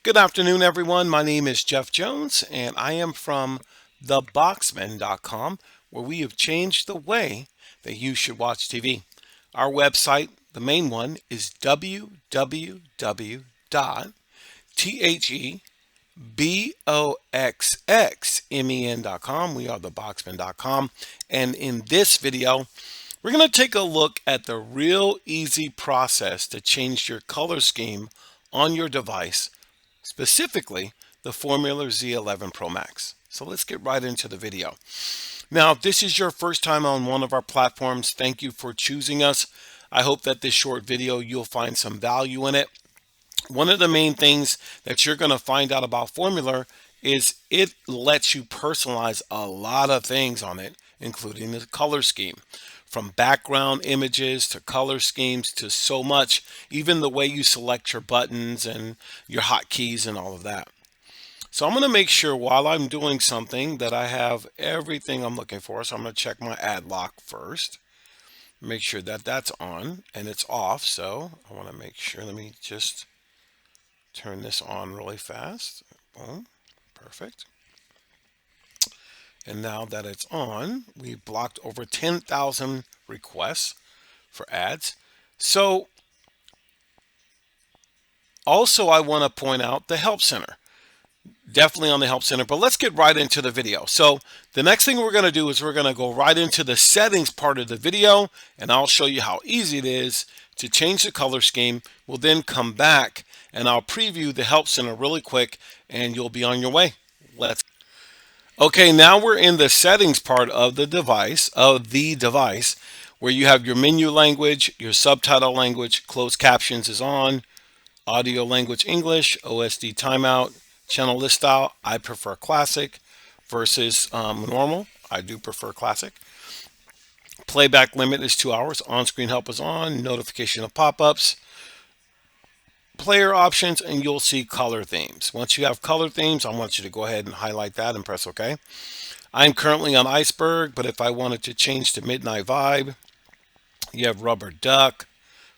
Good afternoon, everyone. My name is Jeff Jones, and I am from theboxman.com, where we have changed the way that you should watch TV. Our website, the main one, is www.theboxxmen.com. We are theboxman.com. And in this video, we're going to take a look at the real easy process to change your color scheme on your device, specifically the Formuler Z11 Pro Max. So let's get right into the video. Now, if this is your first time on one of our platforms, thank you for choosing us. I hope that this short video, you'll find some value in it. One of the main things that you're going to find out about Formular is it lets you personalize a lot of things on it, including the color scheme. From background images to color schemes to so much, even the way you select your buttons and your hotkeys and all of that. So I'm going to make sure while I'm doing something that I have everything I'm looking for. So I'm going to check my ad lock first. Make sure that that's on and it's off. So I want to make sure, let me just turn this on really fast. Boom, perfect. And now that it's on, we've blocked over 10,000 requests for ads. So also I want to point out the Help Center. Definitely on the Help Center, but let's get right into the video. So the next thing we're going to do is we're going to go right into the settings part of the video, and I'll show you how easy it is to change the color scheme. We'll then come back and I'll preview the Help Center really quick and you'll be on your way. Okay, now we're in the settings part of the device, where you have your menu language, your subtitle language, closed captions is on, audio language English, OSD timeout, channel list style. I prefer classic versus normal. I do prefer classic. Playback limit is 2 hours. On-screen help is on. Notification of pop-ups. Player options, and you'll see color themes. Once you have color themes, I want you to go ahead and highlight that and press OK. I'm currently on Iceberg, but if I wanted to change to Midnight Vibe, you have Rubber Duck,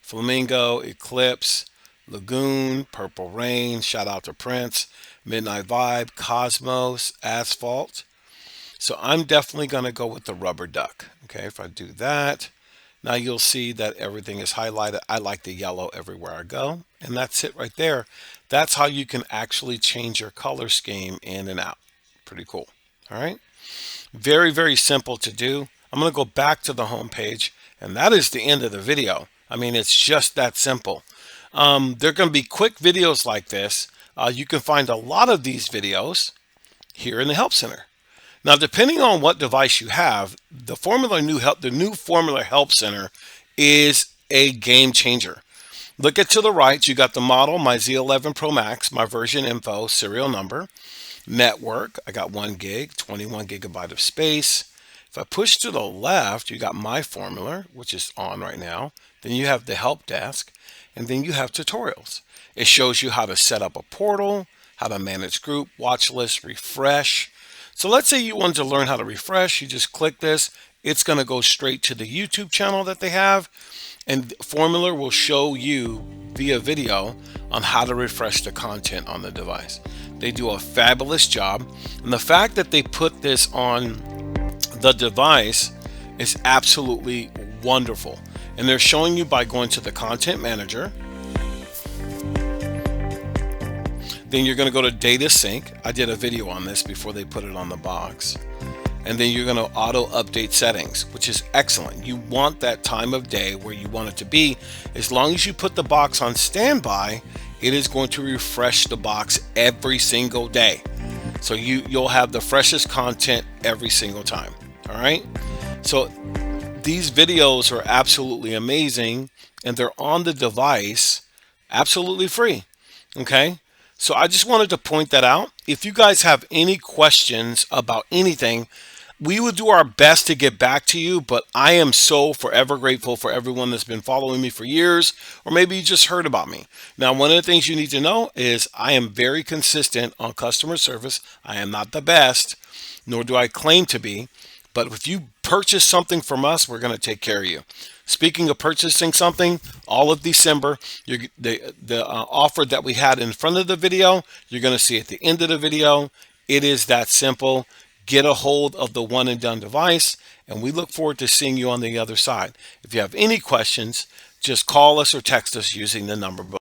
Flamingo, Eclipse, Lagoon, Purple Rain, shout out to Prince, Midnight Vibe, Cosmos, Asphalt. So I'm definitely going to go with the Rubber Duck. Okay, if I do that, now you'll see that everything is highlighted. I like the yellow everywhere I go. And that's it right there. That's how you can actually change your color scheme in and out. Pretty cool. All right. Very, very simple to do. I'm going to go back to the home page, and that is the end of the video. I mean, it's just that simple. There are going to be quick videos like this. You can find a lot of these videos here in the Help Center. Now, depending on what device you have, the new Formula Help Center is a game changer. Look at to the right, you got the model, my Z11 Pro Max, my version info, serial number, network. I got 1 gig, 21 gigabyte of space. If I push to the left, you got my Formula, which is on right now. Then you have the help desk, and then you have tutorials. It shows you how to set up a portal, how to manage group, watch list, refresh. So let's say you wanted to learn how to refresh. You just click this. It's going to go straight to the YouTube channel that they have, and Formula will show you via video on how to refresh the content on the device. They do a fabulous job, and the fact that they put this on the device is absolutely wonderful. And they're showing you by going to the content manager. Then you're going to go to data sync. I did a video on this before they put it on the box. And then you're going to auto update settings, which is excellent. You want that time of day where you want it to be. As long as you put the box on standby, it is going to refresh the box every single day. So you'll have the freshest content every single time. All right. So these videos are absolutely amazing, and they're on the device absolutely free. Okay. So I just wanted to point that out. If you guys have any questions about anything, we will do our best to get back to you, but I am so forever grateful for everyone that's been following me for years, or maybe you just heard about me. Now, one of the things you need to know is I am very consistent on customer service. I am not the best, nor do I claim to be, but if you purchase something from us, we're going to take care of you. Speaking of purchasing something, all of December, the offer that we had in front of the video, you're going to see at the end of the video. It is that simple. Get a hold of the one and done device, and we look forward to seeing you on the other side. If you have any questions, just call us or text us using the number below.